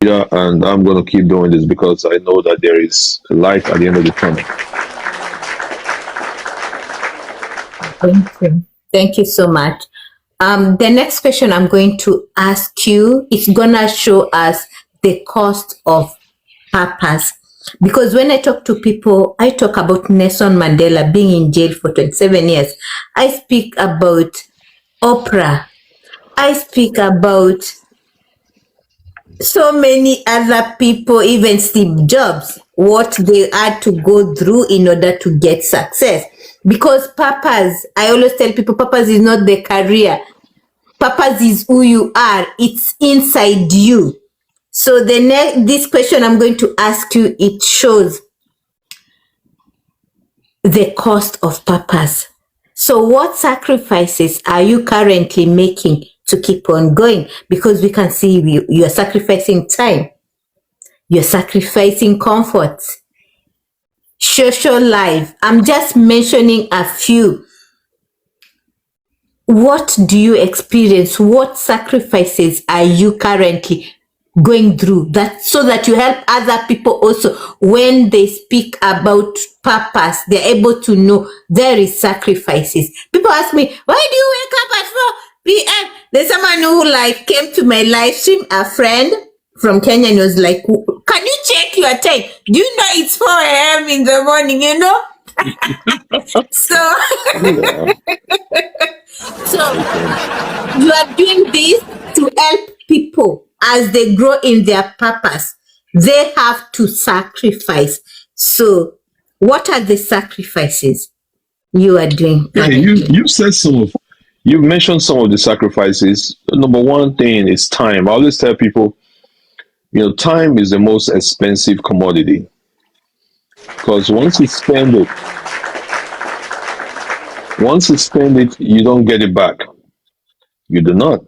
media, and I'm going to keep doing this because I know that there is light at the end of the tunnel. Thank you. Thank you so much. The next question I'm going to ask you is going to show us the cost of purpose. Because when I talk to people, I talk about Nelson Mandela being in jail for 27 years. I speak about Oprah. I speak about so many other people, even Steve Jobs, what they had to go through in order to get success. Because purpose, I always tell people, purpose is not the career. Purpose is who you are. It's inside you. So this question I'm going to ask you, it shows the cost of purpose. So what sacrifices are you currently making to keep on going? Because we can see you're sacrificing time. You're sacrificing comfort. Social life. I'm just mentioning a few. What do you experience? What sacrifices are you currently going through that so that you help other people also when they speak about purpose, they're able to know there is sacrifices. People ask me, why do you wake up at 4 p.m.? There's someone who like came to my live stream, a friend from Kenya, and was like, can you check your time? Do you know it's 4 a.m. in the morning, you know? So so you are doing this to help people as they grow in their purpose. They have to sacrifice. So what are the sacrifices you are doing? Yeah, you've mentioned some of the sacrifices. Number one thing is time. I always tell people, time is the most expensive commodity, because once you spend it, you don't get it back. You do not.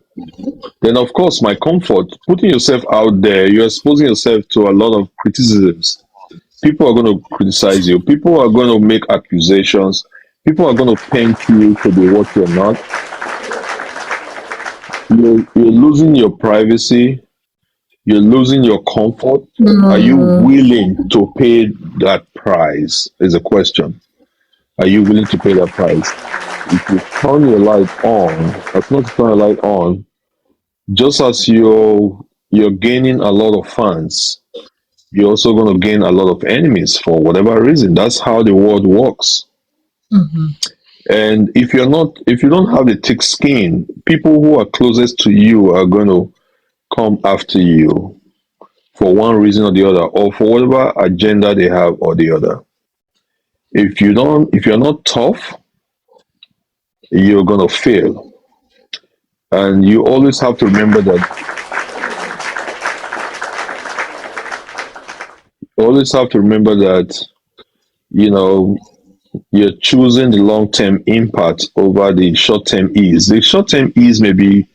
Then, of course, my comfort, putting yourself out there, you're exposing yourself to a lot of criticisms. People are going to criticize you. People are going to make accusations. People are going to paint you to be what you're not. You're losing your privacy. You're losing your comfort. Are you willing to pay that price? Is a question. Are you willing to pay that price? If you turn your light on, that's not to turn your light on, just as you're gaining a lot of fans, you're also going to gain a lot of enemies for whatever reason. That's how the world works. And if you don't have the thick skin, people who are closest to you are going to come after you for one reason or the other, or for whatever agenda they have or the other. If you're not tough, you're going to fail. And you always have to remember that. You're choosing the long-term impact over the short-term ease. The short-term ease may be,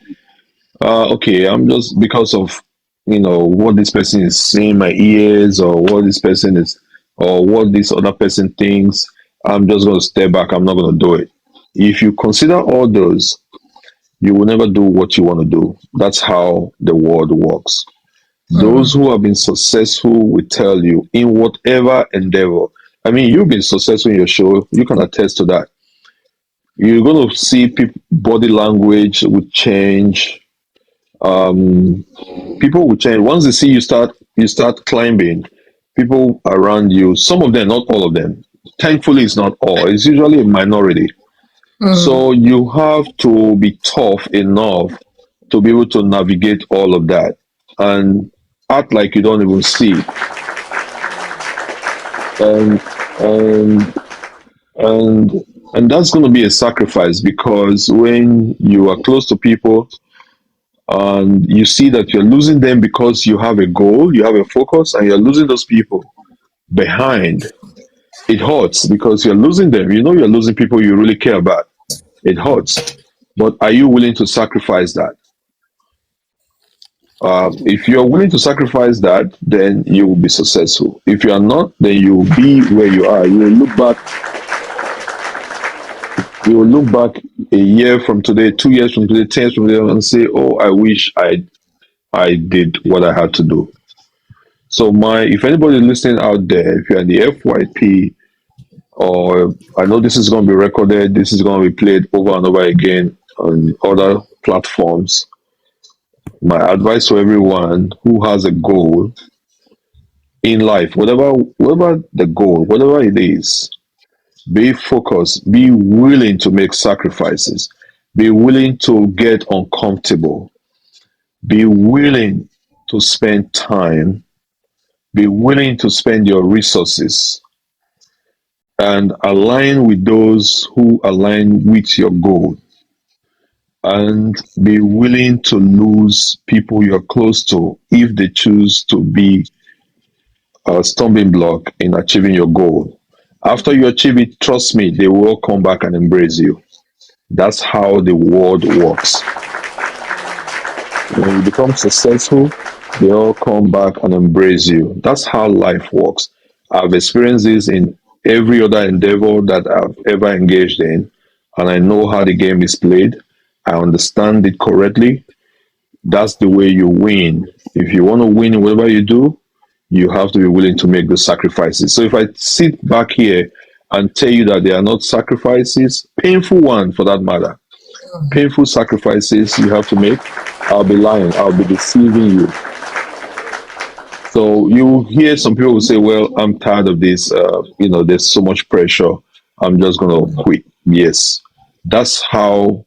okay, I'm just because of, what this person is saying in my ears, or what this person is, or what this other person thinks, I'm just going to step back. I'm not going to do it. If you consider all those, you will never do what you want to do. That's how the world works. Those who have been successful will tell you in whatever endeavor. I mean, you've been successful in your show. You can attest to that. You're going to see body language will change. People will change. Once they see you start climbing, people around you, some of them, not all of them. Thankfully, it's not all. It's usually a minority. So you have to be tough enough to be able to navigate all of that and act like you don't even see it. And that's going to be a sacrifice, because when you are close to people and you see that you're losing them because you have a goal, you have a focus, and you're losing those people behind, it hurts because you're losing them. You're losing people you really care about. It hurts. But are you willing to sacrifice that? If you're willing to sacrifice that, then you will be successful. If you are not, then you will be where you are. You will look back a year from today, 2 years from today, 10 years from today, and say, oh, I wish I did what I had to do. So if anybody listening out there, if you're in the FYP, or I know this is going to be recorded, this is going to be played over and over again on other platforms. My advice to everyone who has a goal in life, whatever the goal, whatever it is, be focused, be willing to make sacrifices, be willing to get uncomfortable, be willing to spend time, be willing to spend your resources, and align with those who align with your goal, and be willing to lose people you're close to if they choose to be a stumbling block in achieving your goal. After you achieve it, trust me, they will come back and embrace you. That's how the world works. When you become successful, they all come back and embrace you. That's how life works. I've experienced this in every other endeavor that I've ever engaged in, and I know how the game is played. I understand it correctly. That's the way you win. If you want to win in whatever you do, you have to be willing to make those sacrifices. So if I sit back here and tell you that they are not sacrifices, painful one for that matter, painful sacrifices you have to make, I'll be lying. I'll be deceiving you. So you hear some people will say, well, I'm tired of this. There's so much pressure. I'm just going to quit. Yes, that's how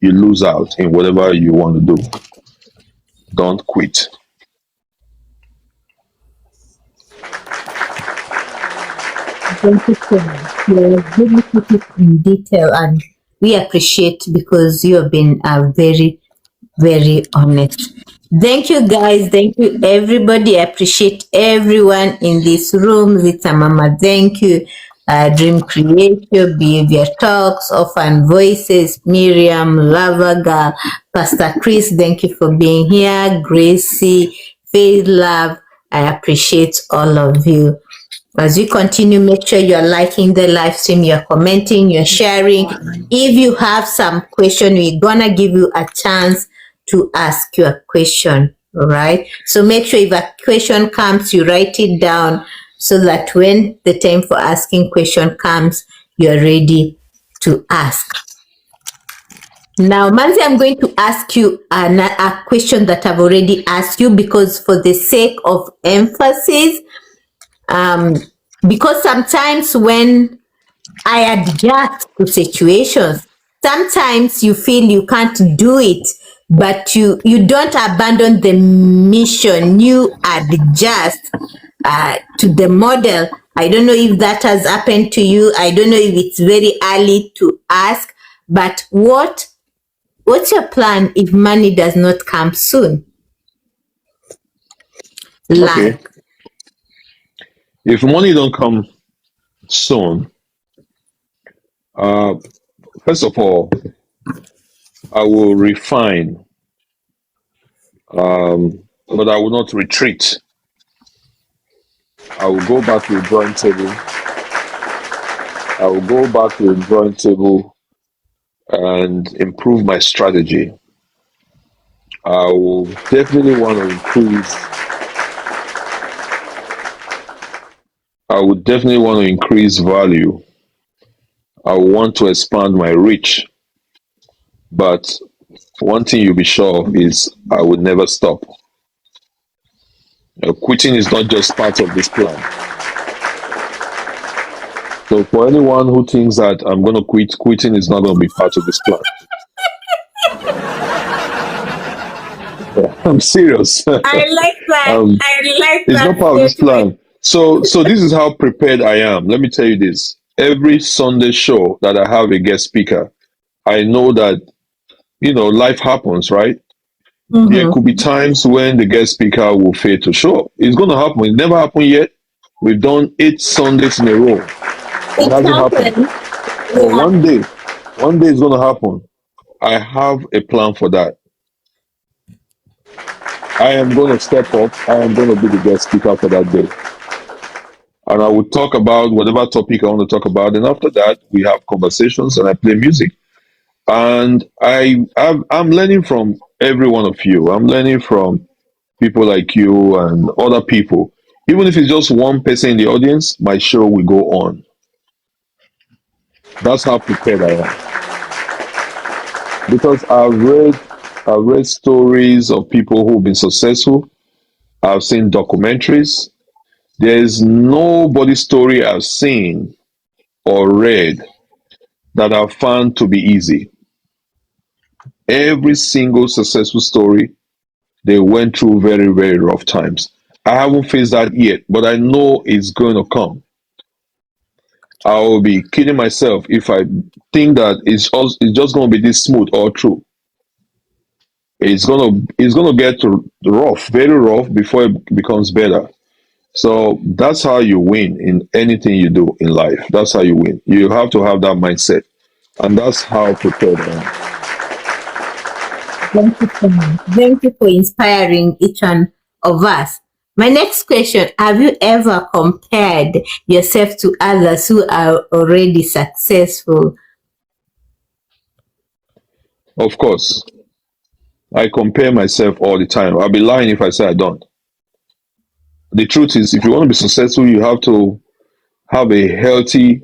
you lose out in whatever you want to do. Don't quit. Thank you so much. You really put it in detail, and we appreciate because you have been very, very honest. Thank you, guys. Thank you, everybody. I appreciate everyone in this room. Zita Mama, thank you. Dream Creator, Behavior Talks, Orphan Voices, Miriam, Lava Girl, Pastor Chris, thank you for being here. Gracie, Faith Love, I appreciate all of you. As you continue, make sure you're liking the live stream, you're commenting, you're sharing. If you have some question, we're gonna give you a chance to ask your question. All right. So make sure if a question comes, you write it down so that when the time for asking question comes, you're ready to ask. Now, Mazy, I'm going to ask you a question that I've already asked you, because for the sake of emphasis, because sometimes when I adjust to situations, sometimes you feel you can't do it, but you don't abandon the mission. You adjust to the model. I don't know if that has happened to you. I don't know if it's very early to ask, but what's your plan if money does not come soon? Okay. Like, If money don't come soon, uh, first of all, I will refine, but I will not retreat. I will go back to the drawing table. I will go back to the drawing table and improve my strategy. I will definitely want to increase. I would definitely want to increase value. I want to expand my reach. But one thing you'll be sure of is I would never stop. Quitting is not just part of this plan. So for anyone who thinks that I'm going to quit, quitting is not going to be part of this plan. I'm serious. I like that. um, I like it's not that part of this statement. plan. So this is how prepared I am. Let me tell you this. Every Sunday show that I have a guest speaker, I know that, life happens, right? There Mm-hmm. could be times when the guest speaker will fail to show up. It's going to happen. It never happened yet. We've done 8 Sundays in a row. It It hasn't happened. happened. But Yeah. one day it's going to happen. I have a plan for that. I am going to step up. I am going to be the guest speaker for that day. And I will talk about whatever topic I want to talk about. And after that, we have conversations and I play music. And I'm learning from every one of you. I'm learning from people like you and other people. Even if it's just one person in the audience, my show will go on. That's how prepared I am. Because I've read stories of people who've been successful. I've seen documentaries. There's nobody's story I've seen or read that I've found to be easy. Every single successful story, they went through very, very rough times. I haven't faced that yet, but I know it's going to come. I will be kidding myself if I think that it's just going to be this smooth all through. It's gonna get rough, very rough before it becomes better. So that's how you win in anything you do in life. That's how you win. You have to have that mindset, and that's how prepared I am. Thank you so much. Thank you for inspiring each one of us. My next question: have you ever compared yourself to others who are already successful? Of course, I compare myself all the time. I'll be lying if I say I don't. The truth is, if you want to be successful, you have to have a healthy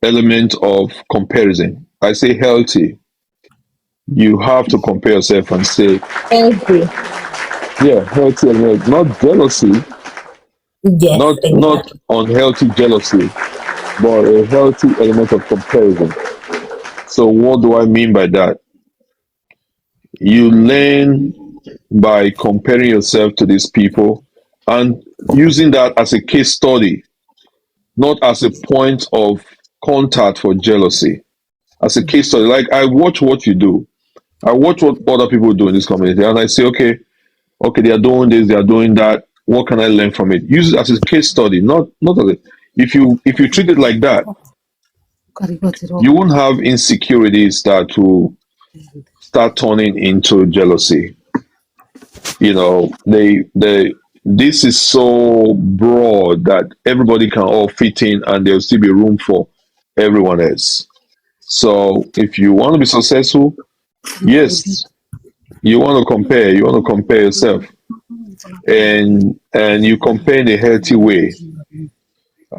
element of comparison. I say healthy. You have to compare yourself and say, Every. yeah, healthy element, not jealousy, Yes, not exactly. unhealthy jealousy, but a healthy element of comparison. So what do I mean by that? You learn by comparing yourself to these people and using that as a case study, not as a point of contact for jealousy. As a case study, like I watch what you do. I watch what other people do in this community, and I say, okay, they are doing this, they are doing that. What can I learn from it? Use it as a case study, not as a. If you treat it like that, you won't have insecurities that will start turning into jealousy. They this is so broad that everybody can all fit in, and there'll still be room for everyone else. So if you want to be successful, yes, you want to compare yourself, and you compare in a healthy way,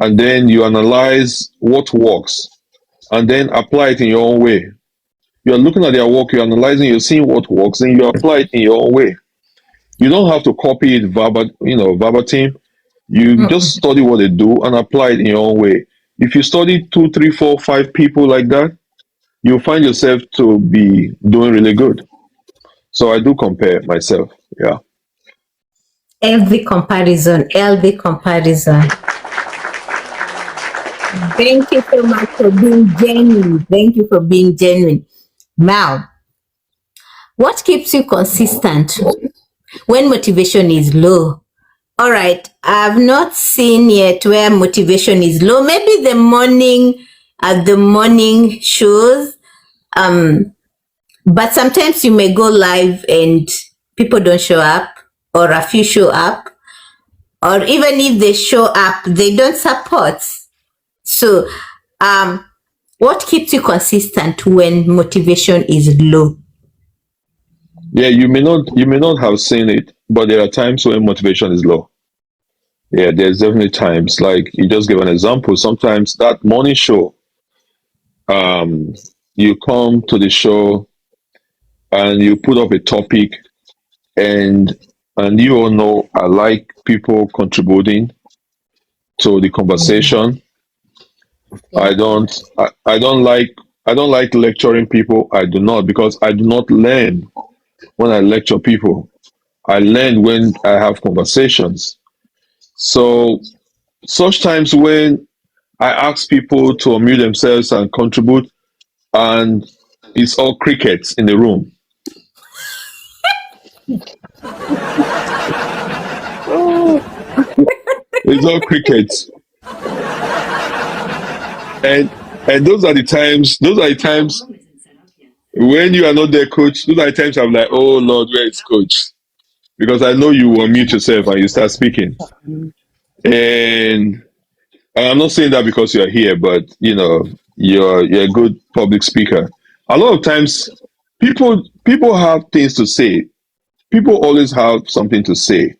and then you analyze what works, and then apply it in your own way. You're looking at their work, you're analyzing, you're seeing what works, and you apply it in your own way. You don't have to copy it verbatim. You just study what they do and apply it in your own way. If you study two, three, four, five people like that, you'll find yourself to be doing really good. So I do compare myself. Yeah. Every comparison, healthy comparison. Thank you so much for being genuine. Thank you for being genuine. Now, what keeps you consistent when motivation is low? All right, I've not seen yet where motivation is low. Maybe the morning at the morning shows. But sometimes you may go live and people don't show up, or a few show up, or even if they show up, they don't support. So, um, what keeps you consistent when motivation is low? Yeah, you may not have seen it, but there are times when motivation is low. Yeah, there's definitely times. Like you just give an example. Sometimes that morning show, um, you come to the show and you put up a topic, and you all know I like people contributing to the conversation. I don't like lecturing people. I do not, because I do not learn when I lecture people. I learn when I have conversations. So such times when I ask people to unmute themselves and contribute, and it's all crickets in the room. It's all crickets, and those are the times when you are not there, coach. Those are the times I'm like, oh Lord, where is coach? Because I know you will unmute yourself and you start speaking. And I'm not saying that because you're here, but you're a good public speaker. A lot of times, people have things to say, people always have something to say,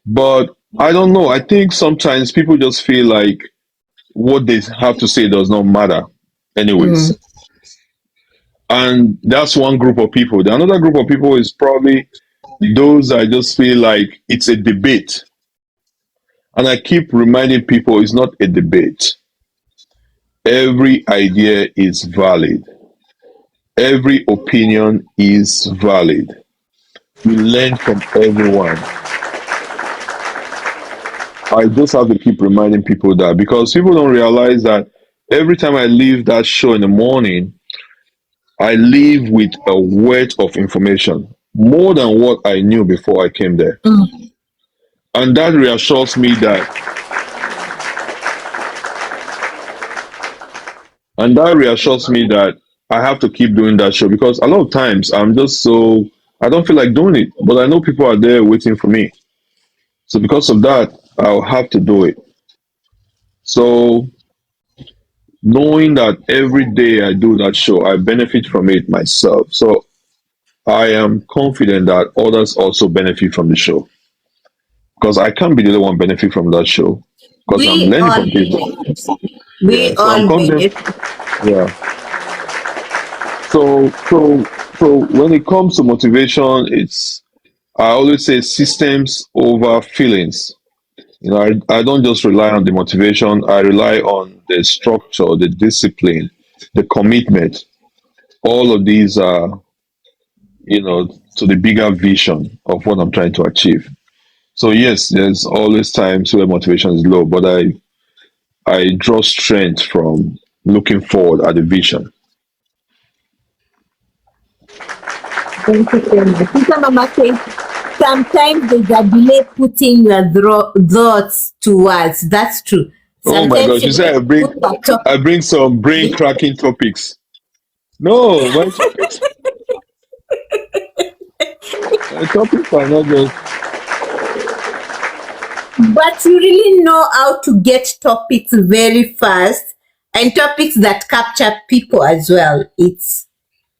but I don't know. I think sometimes people just feel like what they have to say does not matter, anyways. And that's one group of people. The another group of people is probably those I just feel like it's a debate. And I keep reminding people it's not a debate. Every idea is valid. Every opinion is valid. We learn from everyone. I just have to keep reminding people that, because people don't realize that every time I leave that show in the morning, I leave with a weight of information, more than what I knew before I came there. And that reassures me that I have to keep doing that show, because a lot of times I'm just so, I don't feel like doing it, but I know people are there waiting for me. So because of that, I'll have to do it. So knowing that every day I do that show, I benefit from it myself. So I am confident that others also benefit from the show, because I can't be the only one benefit from that show, because I'm We learning all from people. benefit. Yeah, We so I'm all confident. benefit. Yeah. So when it comes to motivation, it's, I always say systems over feelings. I don't just rely on the motivation. I rely on the structure, the discipline, the commitment. All of these are, to the bigger vision of what I'm trying to achieve. So yes, there's always times where motivation is low, but I draw strength from looking forward at the vision. Thank you so much. Sister Mama says, sometimes there's a delay putting your thoughts to words. That's true. Oh my Sometimes gosh, you you say might put a I topic. bring some brain cracking topics. No, my topics are not just. But you really know how to get topics very fast, and topics that capture people as well. It's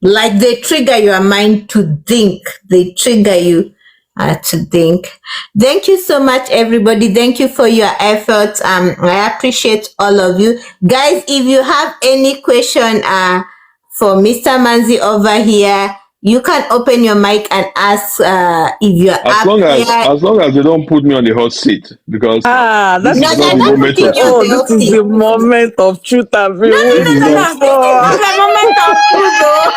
like they trigger your mind to think. They trigger you to think. Thank you so much, everybody. Thank you for your efforts. I appreciate all of you. Guys, if you have any question for Mr. Manzi over here, you can open your mic and ask if you're As up long as here. as long as they don't put me on the hot seat, because That this No, is is they're not the not the moment putting of. you on oh, the this off is seat. the moment of truth I've No, been no, This no, is no, waiting not. no. This is for. not a moment of truth, though.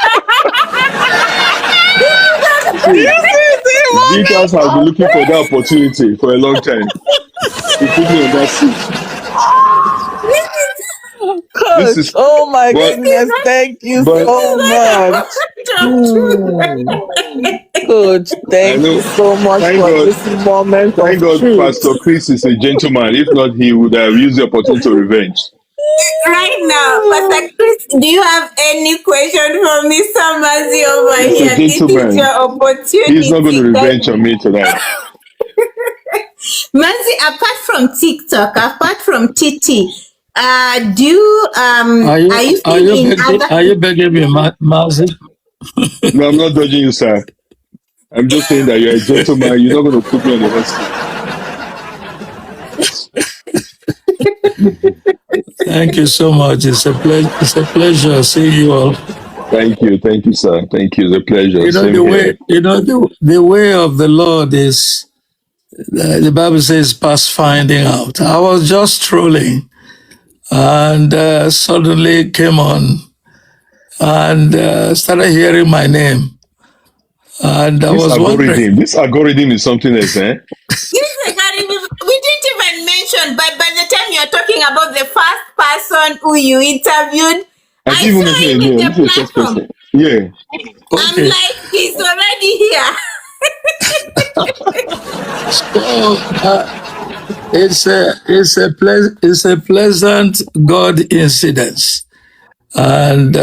This is not. See, This is the Vikas moment has been of looking for that opportunity for a long time to put me on that seat. This is. This Coach. is, Oh my This but is goodness, not. thank you This but is so not a much. moment of Hmm. truth. Coach, I thank you know. so much Thank for God, this moment thank of God, truth. Pastor Chris is a gentleman. If not, he would have used the opportunity to revenge. Right now, Pastor Chris, do you have any question for Mr. Mazi over He's a here? This is gentleman. your He's not going to opportunity, guys. revenge on me tonight. Mazi, apart from TikTok, apart from TT, do you are you still in other? Are you begging me, Mazi? No, I'm not dodging you, sir. I'm just saying that you're a gentleman. You're not going to put me on the hot seat. Thank you so much. It's a pleasure seeing you all. Thank you, sir. Thank you. It's a pleasure. You know Same the here. way. The way of the Lord is. The Bible says, "Past finding out." I was just strolling, and suddenly came on and started hearing my name, and I was wondering. This algorithm is something else, eh? Yes, Gary, we didn't even mention, but by the time you're talking about the first person who you interviewed, I I didn't even saw mention a him in name. the This is the first platform. person. Yeah. I'm Okay, like, he's already here. so it's a pleasant God incident. And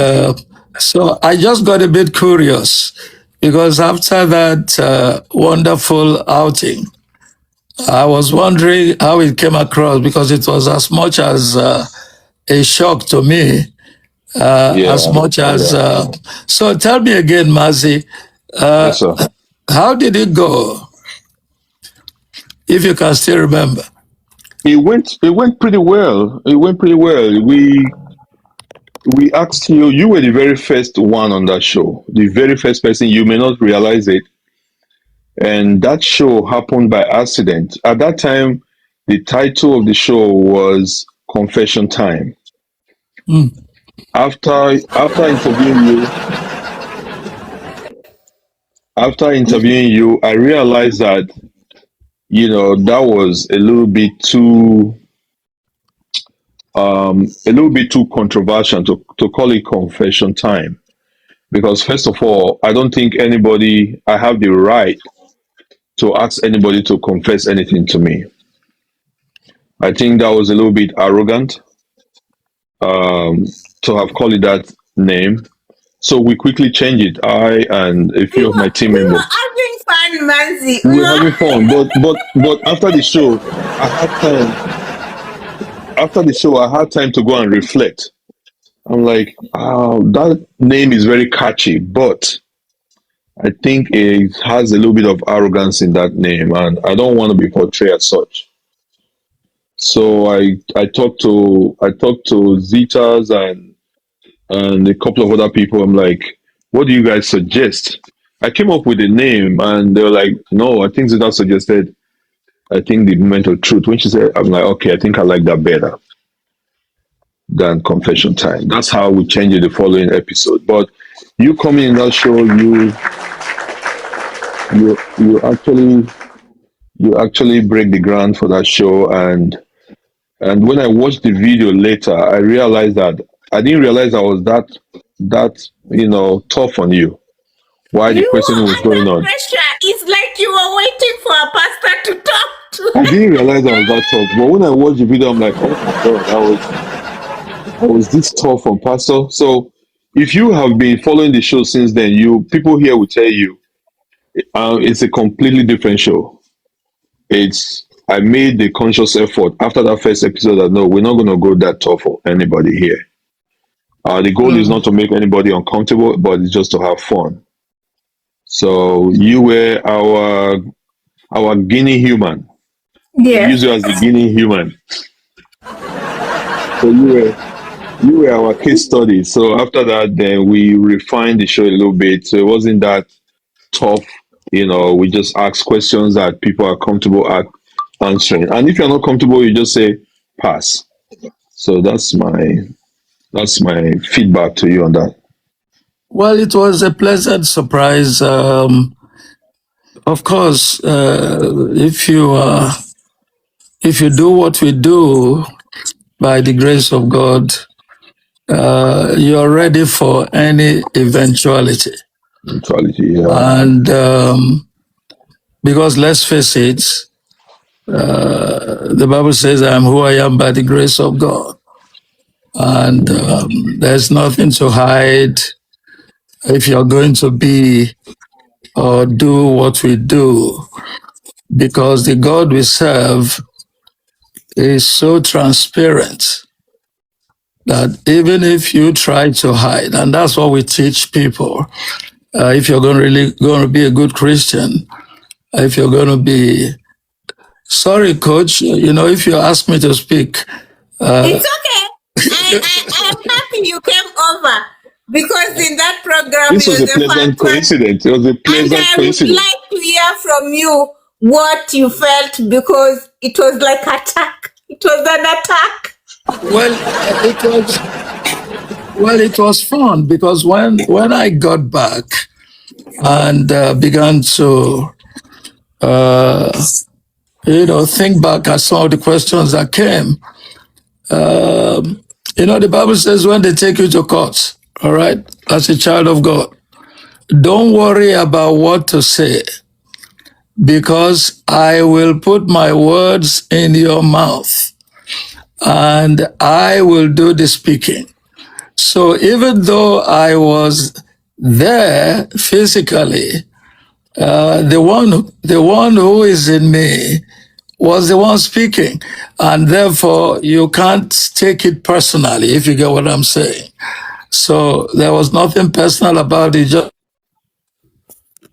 so I just got a bit curious because after that wonderful outing, I was wondering how it came across because it was as much as a shock to me, as Yeah. much as. Yeah. So tell me again, Mazi, uh, Yes, sir. How did it go? If you can still remember. It went pretty well. It went pretty well. We asked you. You were the very first one on that show. The very first person. You may not realize it, and that show happened by accident. At that time, the title of the show was Confession Time. Mm. After interviewing you, I realized that that was a little bit too controversial to call it confession time, because first of all, I don't think I have the right to ask anybody to confess anything to me. I think that was a little bit arrogant, um, to have called it that name. So we quickly changed it. I and a few of my team We were members. having fun, Mazy. We were having fun, but after the show, I had time. After the show, I had time to go and reflect. I'm like, that name is very catchy, but I think it has a little bit of arrogance in that name, and I don't want to be portrayed as such. So I talked to Zetas and a couple of other people. I'm like, what do you guys suggest? I came up with a name, and they were like, no, I think Zeta suggested, I think, the moment of truth. When she said, I'm like, okay, I think I like that better than confession time. That's how we changed it the following episode. But you coming in that show, you actually break the ground for that show, and when I watched the video later, I realized that I didn't realize I was that tough on you while the You questioning were was going under on. pressure. It's like you were waiting for a pastor to talk to. I didn't realize I was that tough, but when I watched the video, I'm like, oh my god, I was this tough on Pastor. So if you have been following the show since then, you people here will tell you, it's a completely different show. I made the conscious effort after that first episode that no, we're not going to go that tough for anybody here. The goal is not to make anybody uncomfortable, but it's just to have fun. So you were our guinea human. We use Yes. you as the guinea human. So you were our case study. So after that, then we refined the show a little bit. So it wasn't that tough. We just ask questions that people are comfortable at answering. And if you're not comfortable, you just say pass. So that's my feedback to you on that. Well, it was a pleasant surprise. Of course, if you do what we do by the grace of God, you're ready for any eventuality. Neutrality, yeah. And because let's face it, the Bible says, I am who I am by the grace of God. And there's nothing to hide if you're going to be or do what we do, because the God we serve is so transparent that even if you try to hide, and that's what we teach people, if you're going to be a good Christian, if you're going to be, sorry, coach, if you ask me to speak, It's okay. I'm happy you came over because in that program This it was a was a fun pleasant one. coincidence. It was a And pleasant I would coincidence. like to hear from you what you felt because it was like attack. It was an attack. well, it was fun because when I got back and began to think back at some of the questions that came. The Bible says when they take you to court, all right, as a child of God, don't worry about what to say because I will put my words in your mouth and I will do the speaking. So even though I was there physically, the one who is in me was the one speaking. And therefore, you can't take it personally, if you get what I'm saying. So there was nothing personal about it.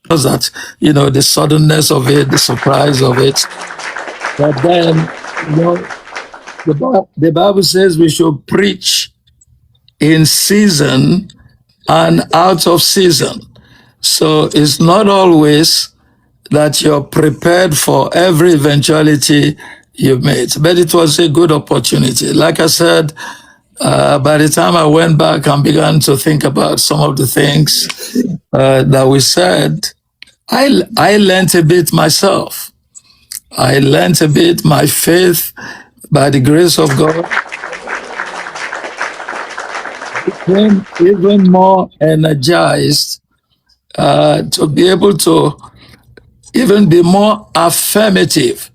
that, the suddenness of it, the surprise of it. But then, the Bible says we should preach in season and out of season. So it's not always that you're prepared for every eventuality you meet. But it was a good opportunity. Like I said, by the time I went back and began to think about some of the things that we said, I learned a bit myself. I learned a bit my faith by the grace of God became even more energized to be able to even be more affirmative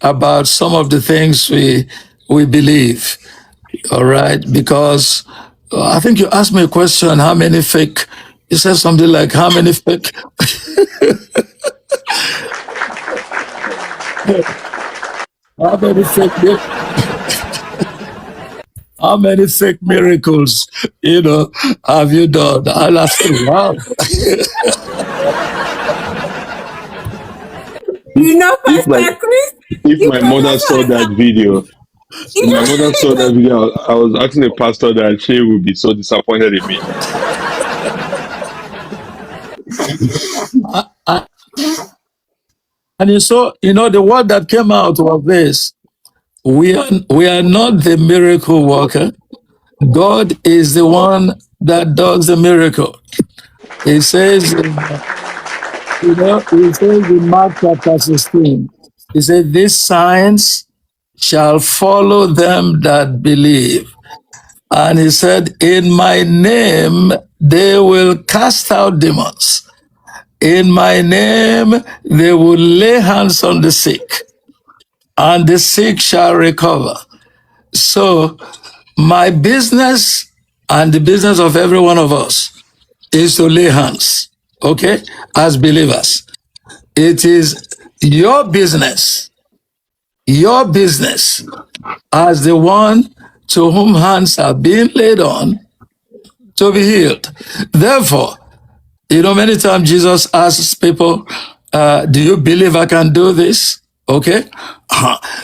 about some of the things we believe. All right, because I think you asked me a question: how many fake? You said something like, "How many fake?" How many fake? How many fake miracles, have you done? And I said, wow. Pastor Chris, If you my can mother also saw that video, if my mother saw that video, I was asking the pastor that she would be so disappointed in me. And you saw, the word that came out was this: we are not the miracle worker. God is the one that does the miracle. It says, it says in Mark chapter 16, it says, these signs shall follow them that believe. And he said, in my name, they will cast out demons. In my name, they will lay hands on the sick, and the sick shall recover. So, my business and the business of every one of us is to lay hands, okay, as believers. It is your business as the one to whom hands are being laid on to be healed. Therefore, many times Jesus asks people, do you believe I can do this? Okay.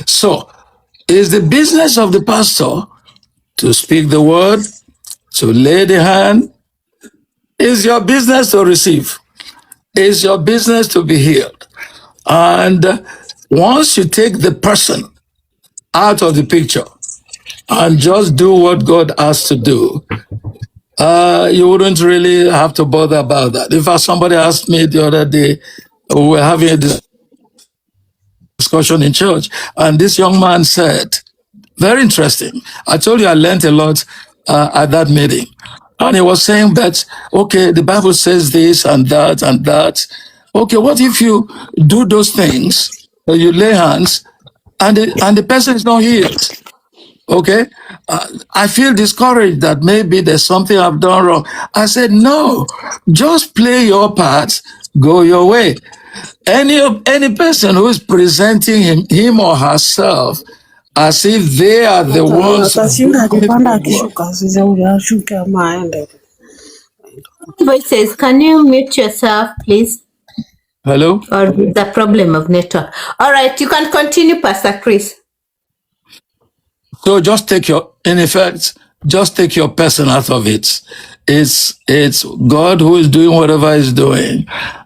So it's the business of the pastor to speak the word, to lay the hand. It's your business to receive. It's your business to be healed. And once you take the person out of the picture and just do what God asks to do, you wouldn't really have to bother about that. In fact, somebody asked me the other day, we were having a discussion in church, and this young man said, very interesting. I told you I learned a lot at that meeting. And he was saying that, okay, the Bible says this and that and that. Okay, what if you do those things, you lay hands, and the person is not healed? Okay, I feel discouraged that maybe there's something I've done wrong. I said, no, just play your part, go your way. Any person who is presenting him or herself as if they are the ones. Voices, can you mute yourself, please? Hello? Or the problem of network. All right, you can continue, Pastor Chris. So just take your person out of it. It's God who is doing whatever he's doing.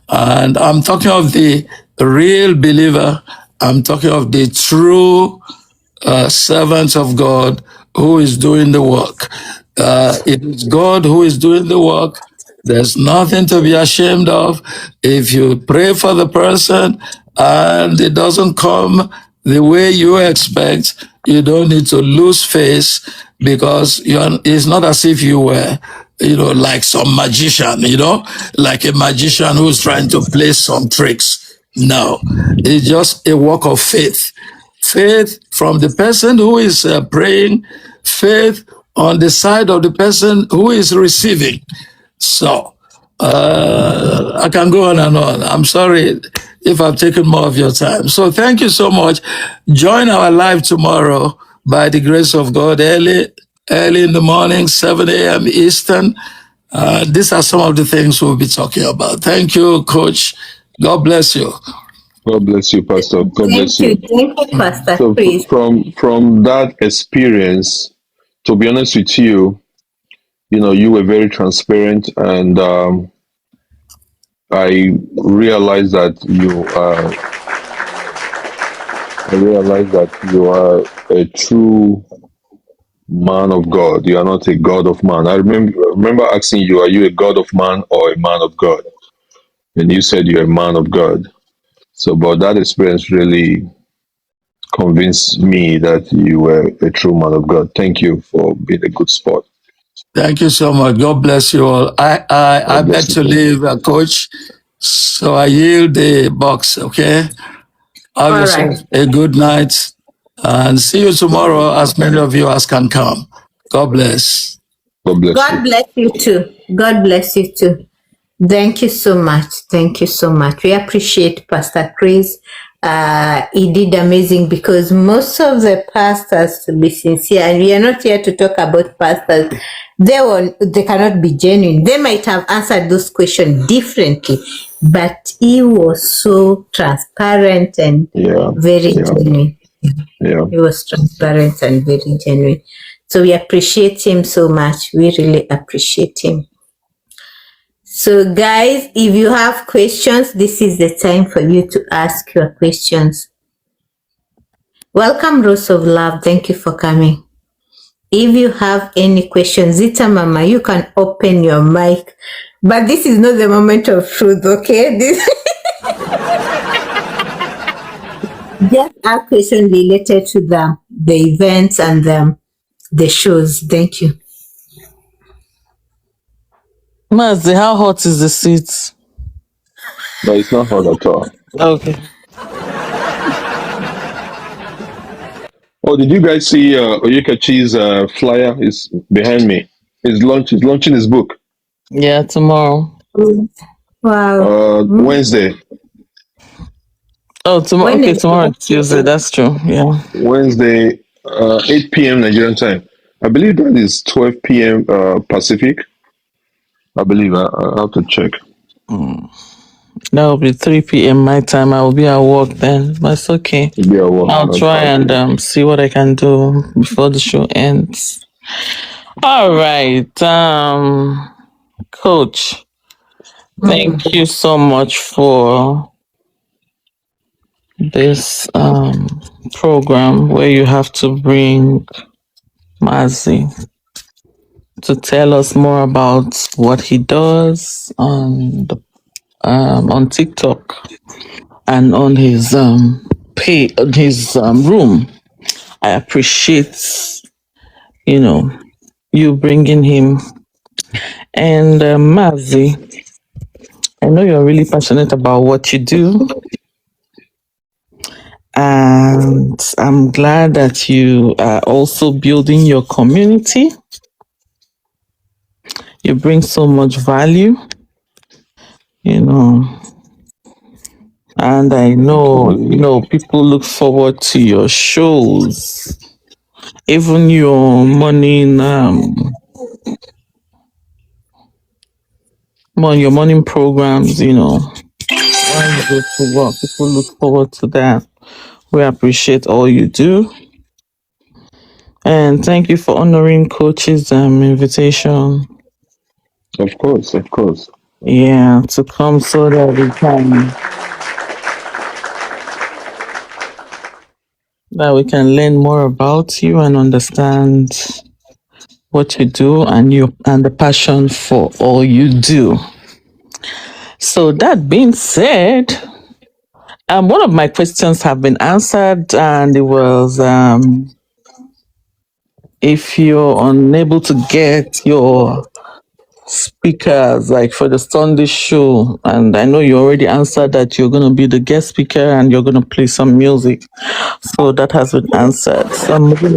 And I'm talking of the real believer. I'm talking of the true servants of God who is doing the work. It is God who is doing the work. There's nothing to be ashamed of. If you pray for the person and it doesn't come the way you expect, you don't need to lose face, because it's not as if you were, like some magician, like a magician who's trying to play some tricks. No, it's just a work of faith. Faith from the person who is praying, faith on the side of the person who is receiving. So, I can go on and on. I'm sorry if I've taken more of your time. So thank you so much. Join our live tomorrow by the grace of God, early in the morning, 7 a.m. Eastern. These are some of the things we'll be talking about. Thank you, Coach. God bless you. God bless you, Pastor. God bless you. Thank you, Pastor So Chris. from that experience, to be honest with you, you were very transparent, and I realized that you are a true man of God. You are not a God of man. I remember asking you, are you a God of man or a man of God? And you said you're a man of God. So, but that experience really convinced me that you were a true man of God. Thank you for being a good sport. Thank you so much. God bless you all. I God beg bless you, to sir. leave, Coach. So I yield the box, okay? Have All yourself right. a good night and see you tomorrow, as many of you as can come. God bless. God bless God you. bless you too. God bless you too. Thank you so much. Thank you so much. We appreciate Pastor Chris. He did amazing because most of the pastors, to be sincere, and we are not here to talk about pastors, they cannot be genuine. They might have answered those questions differently, but he was so transparent and Yeah, very yeah, genuine. yeah. He was transparent and very genuine. So we appreciate him so much. We really appreciate him. So, guys, if you have questions, this is the time for you to ask your questions. Welcome, Rose of Love. Thank you for coming. If you have any questions, Zita Mama, you can open your mic. But this is not the moment of truth, okay? This just ask questions related to the events and the shows. Thank you. Mazi, how hot is the seat? No, it's not hard at all. Okay. Oh, did you guys see Oyekachi's flyer? Is behind me. He's launching his book. Yeah, tomorrow. Wow. Wednesday. Oh, tomorrow. When Okay, is tomorrow Tuesday. That's true. Yeah. Wednesday, 8 p.m. Nigerian time. I believe that is 12 p.m. Pacific. I believe I have to check. That will be 3 p.m. my time. I will be at work then, but it's okay. It'll be at work. I'll try Okay. and see what I can do before the show ends. All right. Coach, thank you so much for this program where you have to bring Mazi to tell us more about what he does on TikTok and on his pay on his room. I appreciate you know you bringing him. And Mazi, I know you're really passionate about what you do, and I'm glad that you are also building your community. You bring so much value, you know, and I know, people look forward to your shows, even your morning programs, when you go to work, people look forward to that. We appreciate all you do. And thank you for honoring Coach's invitation. Of course, of course. Yeah, to come so that we can learn more about you and understand what you do and the passion for all you do. So that being said, one of my questions have been answered, and it was if you're unable to get your speakers like for the Sunday show, and I know you already answered that you're going to be the guest speaker and you're going to play some music, so that has been answered. So I'm moving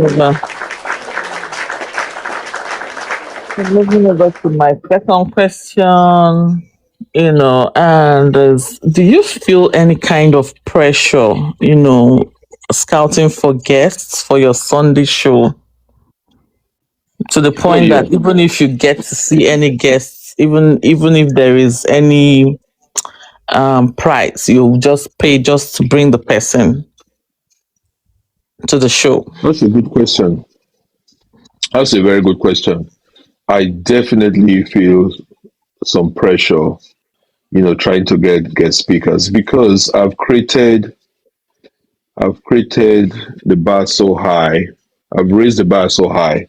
over to my second question. And do you feel any kind of pressure, scouting for guests for your Sunday show, to the Oh point yeah. that even if you get to see any guests even if there is any price, you just pay just to bring the person to the show? That's a good question. That's a very good question. I definitely feel some pressure, trying to get guest speakers because I've created the bar so high. I've raised the bar so high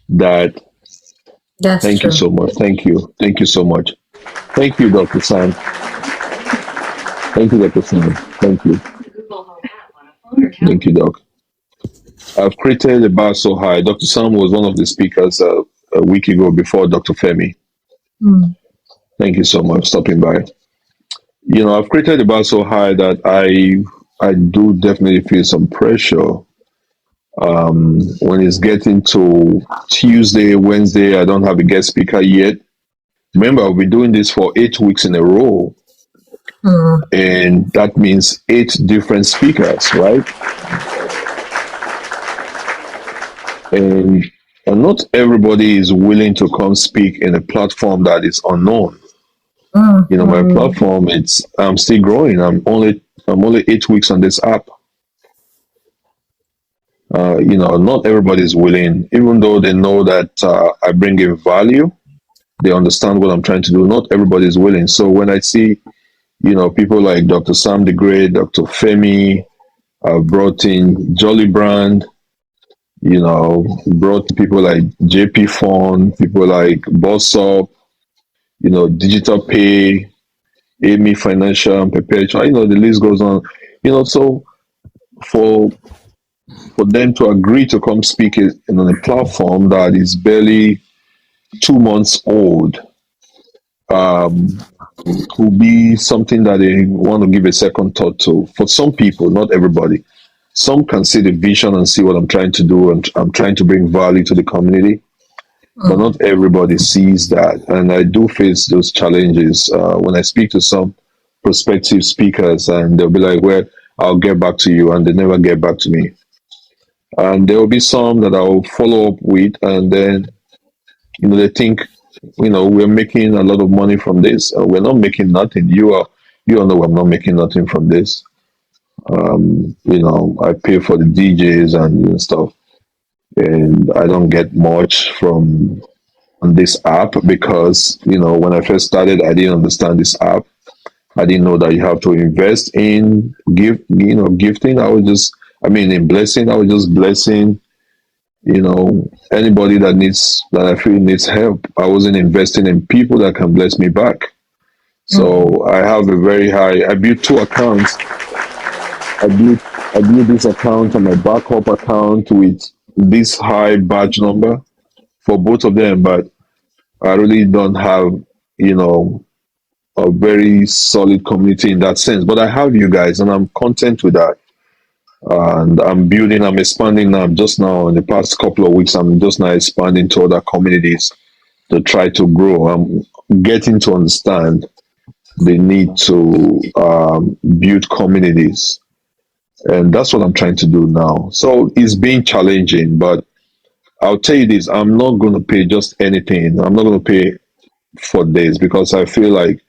that That's thank you true. so much. Thank you. Thank you so much. Thank you, Dr. Sam. Thank you, Dr. Sam. Thank you. Thank you, Doc. I've created the bar so high. Dr. Sam was one of the speakers a week ago before Dr. Femi. Mm. Thank you so much stopping by. I've created the bar so high that I do definitely feel some pressure when it's getting to Tuesday, Wednesday. I don't have a guest speaker yet. Remember, I've been doing this for 8 weeks in a row, Mm. and that means 8 different speakers, right? And, and not everybody is willing to come speak in a platform that is unknown. Mm. My Mm. platform, I'm still growing. I'm only 8 weeks on this app. Not everybody is willing, even though they know that I bring in value. They understand what I'm trying to do. Not everybody is willing. So when I see, people like Dr. Sam the Great, Dr. Femi, I've brought in Jolly Brand, brought people like JP Phone, people like Boss Up, Digital Pay, Amy Financial, and Perpetual. The list goes on. So for for them to agree to come speak on a platform that is barely 2 months old, um, could be something that they want to give a second thought to. For some people, not everybody. Some can see the vision and see what I'm trying to do, and I'm trying to bring value to the community. But Mm. not everybody sees that, and I do face those challenges when I speak to some prospective speakers, and they'll be like, "Well, I'll get back to you," and they never get back to me. And there will be some that I'll follow up with, and then they think, we're making a lot of money from this. We're not making nothing. You all know I'm not making nothing from this. I pay for the DJs and stuff, and I don't get much from on this app because when I first started, I didn't understand this app. I didn't know that you have to invest in gifting. In blessing. I was just blessing anybody that I feel needs help. I wasn't investing in people that can bless me back. Mm. So I have a very high. I built 2 accounts. I built this account and my backup account with this high badge number for both of them, but I really don't have you know a very solid community in that sense. But I have you guys, and I'm content with that. And I'm expanding now. Just now, in the past couple of weeks, I'm just now expanding to other communities to try to grow. I'm getting to understand the need to build communities, and that's what I'm trying to do now. So it's been challenging, but I'll tell you this: I'm not going to pay just anything. I'm not going to pay for this because I feel like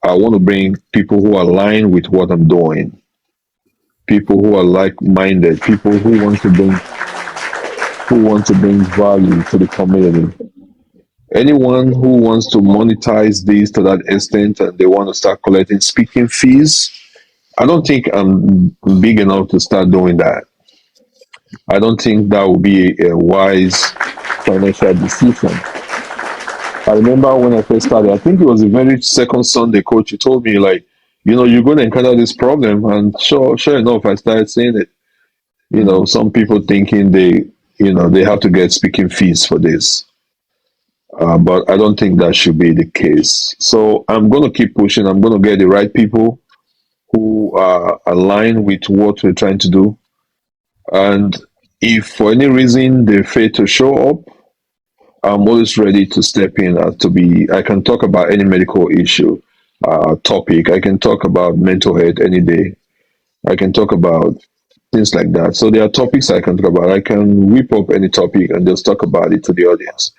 I want to bring people who align with what I'm doing, people who are like-minded, people who want to bring value to the community. Anyone who wants to monetize this to that extent and they want to start collecting speaking fees, I don't think I'm big enough to start doing that. I don't think that would be a wise financial decision. I remember when I first started, I think it was the very second Sunday coach, he told me, like, you're going to encounter this problem. And sure enough, I started saying it. Some people thinking they have to get speaking fees for this. But I don't think that should be the case. So I'm going to keep pushing. I'm going to get the right people who are aligned with what we're trying to do. And if for any reason they fail to show up, I'm always ready to step in. I can talk about any medical issue, topic. I can talk about mental health any day. I can talk about things like that. So there are topics I can talk about. I can whip up any topic and just talk about it to the audience.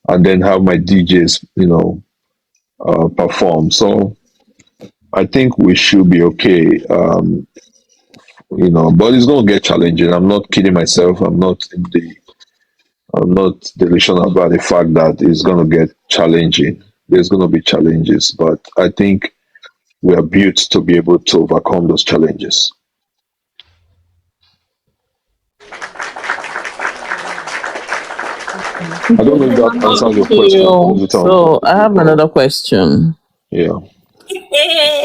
and then have my DJs, perform. So I think we should be okay. But it's going to get challenging. I'm not kidding myself. I'm not delusional about the fact that it's going to get challenging. There's going to be challenges, but I think we are built to be able to overcome those challenges. I don't know if that answers your question. So I have another question. Yeah.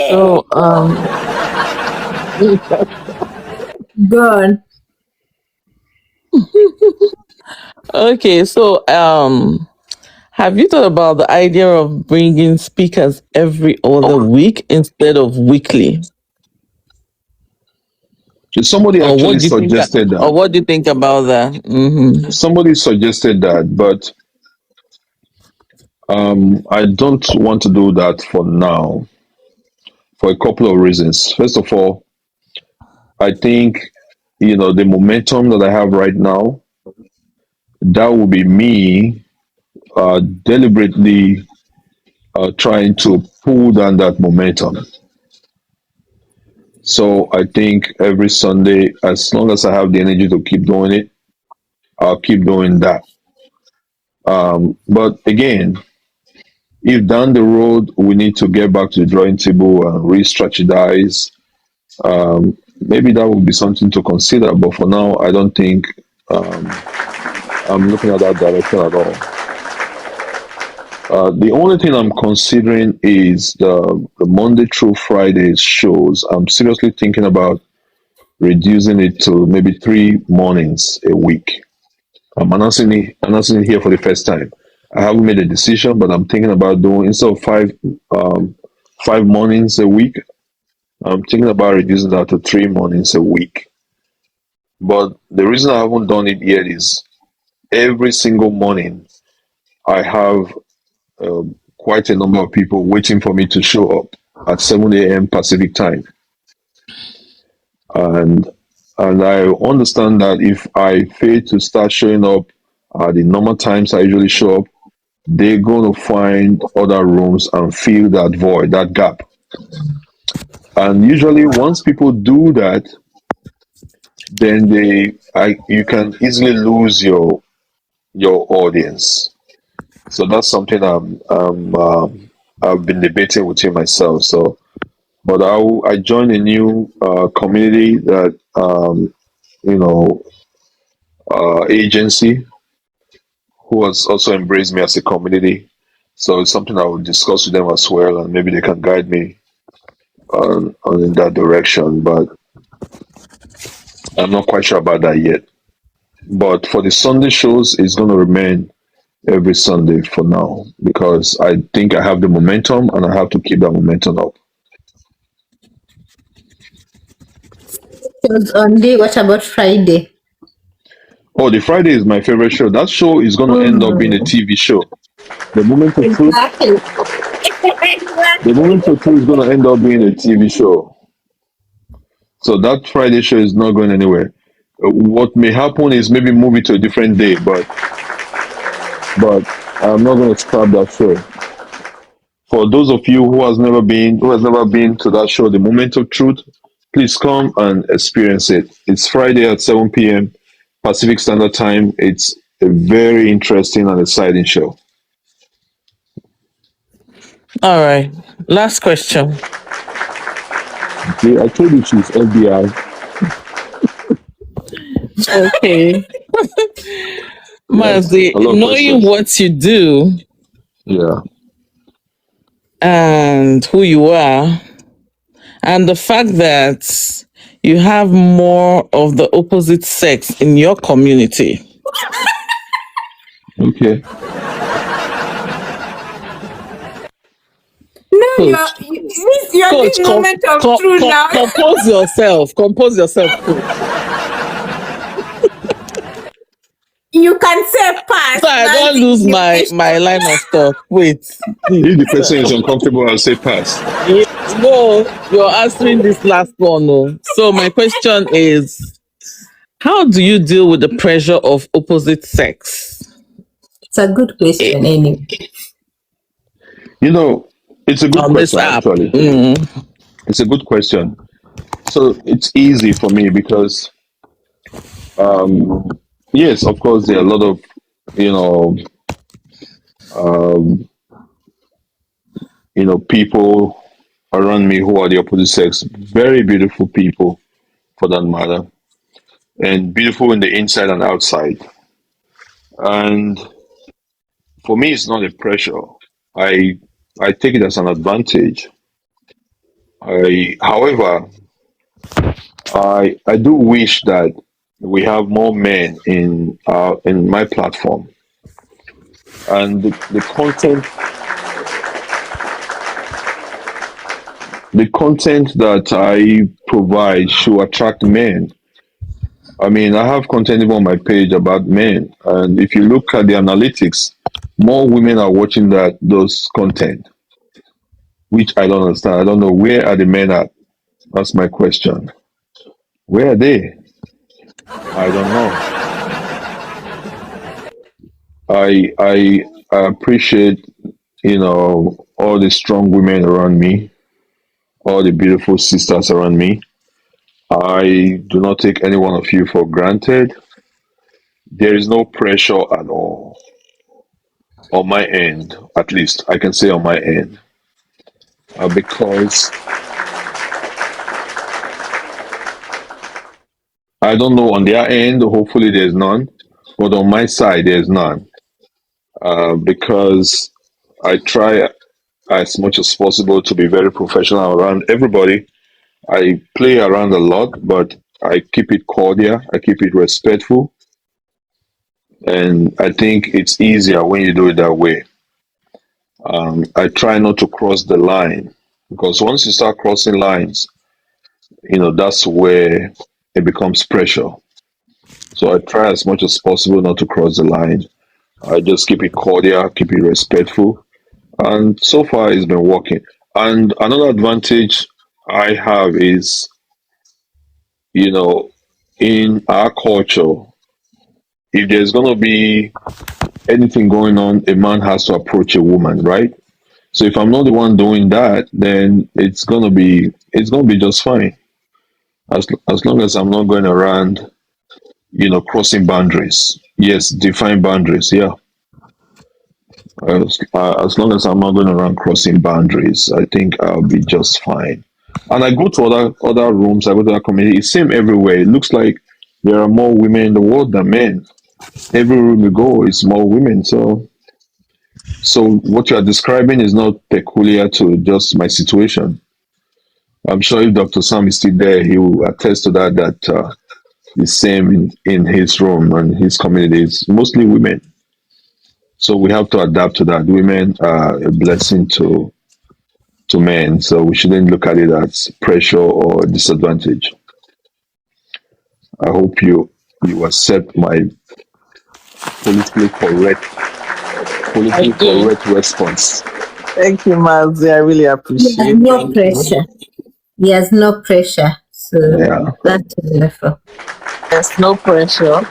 So Go on. okay, so have you thought about the idea of bringing speakers every other week instead of weekly? Somebody Or what actually do you think? suggested Or that. what do you think about that? Somebody suggested that, but I don't want to do that for now for a couple of reasons. First of all, I think the momentum that I have right now, that will be me deliberately trying to pull down that momentum. So I think every Sunday, as long as I have the energy to keep doing it, I'll keep doing that. But again, if down the road we need to get back to the drawing table and re-strategize, maybe that would be something to consider. But for now, I don't think I'm looking at that direction at all. The only thing I'm considering is the Monday through Friday shows. I'm seriously thinking about reducing it to maybe 3 mornings a week. I'm announcing it here for the first time. I haven't made a decision, but I'm thinking about doing, instead of 5 mornings a week, I'm thinking about reducing that to 3 mornings a week. But the reason I haven't done it yet is every single morning I have quite a number of people waiting for me to show up at 7 a.m. Pacific time. And I understand that if I fail to start showing up at the normal times I usually show up, they're going to find other rooms and fill that void, that gap. And usually, once people do that, then you can easily lose your audience. So that's something I've been debating within myself. So, but I joined a new community that you know agency who has also embraced me as a community. So it's something I will discuss with them as well, and maybe they can guide me on in that direction. But I'm not quite sure about that yet. But for the Sunday shows, it's going to remain every Sunday for now because I think I have the momentum and I have to keep that momentum up. Shows only. What about Friday? Oh, the Friday is my favorite show. That show is going to end up being a TV show. The moment of truth, Exactly. the moment of truth is going to end up being a TV show. So that Friday show is not going anywhere. What may happen is maybe move it to a different day, but I'm not going to scrap that show. For those of you who has never been to that show, The Moment of Truth, please come and experience it. It's Friday at 7 p.m. Pacific Standard Time. It's a very interesting and exciting show. All right. Last question. See, I told you she's FBI. Okay. Yes, Mazy, a lot of knowing questions. what you do Yeah. and who you are, and the fact that you have more of the opposite sex in your community. Okay. No, Coach, you're coach, this moment of truth now. compose yourself. Compose yourself, coach. You can say pass. So I don't lose my line of thought. Wait. If the person is uncomfortable, I'll say pass. No, you're answering this last one. No. So my question is, how do you deal with the pressure of opposite sex? It's a good question anyway. You know, it's a good On this question app. actually. It's a good question. So it's easy for me because yes, of course there are a lot of you know um, people around me who are the opposite sex, very beautiful people for that matter, and beautiful in the inside and outside. And for me, it's not a pressure. I I take it as an advantage. However, I do wish that we have more men in my platform, and the content that I provide should attract men. I mean, I have content even on my page about men, and if you look at the analytics, more women are watching those content, which I don't understand. I don't know where are the men at. That's my question. Where are they? I don't know. I appreciate all the strong women around me, all the beautiful sisters around me. I do not take any one of you for granted. There is no pressure at all on my end, at least I can say on my end, because I don't know on their end. Hopefully, there's none, but on my side, there's none. Because I try as much as possible to be very professional around everybody. I play around a lot, but I keep it cordial. I keep it respectful, and I think it's easier when you do it that way. I try not to cross the line because once you start crossing lines, that's where it becomes pressure. So I try as much as possible not to cross the line. I just keep it cordial, keep it respectful, and so far it's been working. And another advantage I have is, you know, in our culture, if there's gonna be anything going on, a man has to approach a woman, right? So if I'm not the one doing that, then it's gonna be just fine. As long as I'm not going around, crossing boundaries. Yes, define boundaries. Yeah, as long as I'm not going around crossing boundaries, I think I'll be just fine. And I go to other rooms. I go to other community. It's same everywhere. It looks like there are more women in the world than men. Every room you go is more women. So what you are describing is not peculiar to just my situation. I'm sure if Dr. Sam is still there, he will attest to that. That the same in his room and his community. It's mostly women. So we have to adapt to that. Women are a blessing to men. So we shouldn't look at it as pressure or disadvantage. I hope you accept my politically correct I politically do. correct response. Thank you, Mazi. I really He has appreciate. no Thank you. pressure. He has no pressure. So Yeah. that's wonderful. There's no pressure.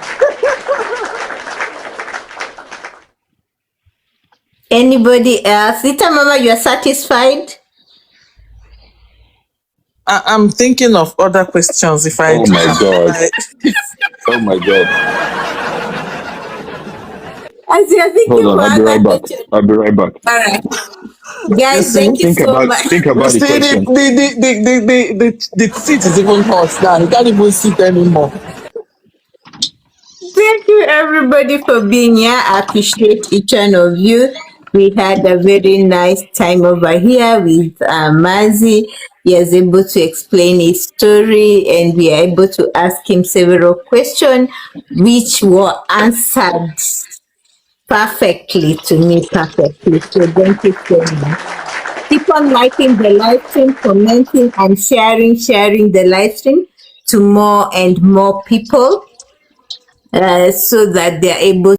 Anybody else? Rita Mama, you are satisfied? I'm thinking of other questions if I Oh do my have. God. Oh my God. As you are Hold thinking on. for I'll be right other back. questions. I'll be right back. All right. You Guys, see, thank you Think so about much. think you about the see question. the seat is even hot now. You can't even sit anymore. Thank you, everybody, for being here. I appreciate each one of you. We had a very nice time over here with Mazi. He was able to explain his story, and we are able to ask him several questions, which were answered perfectly to me, perfectly. So, thank you so much. Keep on liking the live stream, commenting, and sharing the live stream to more and more people so that they're able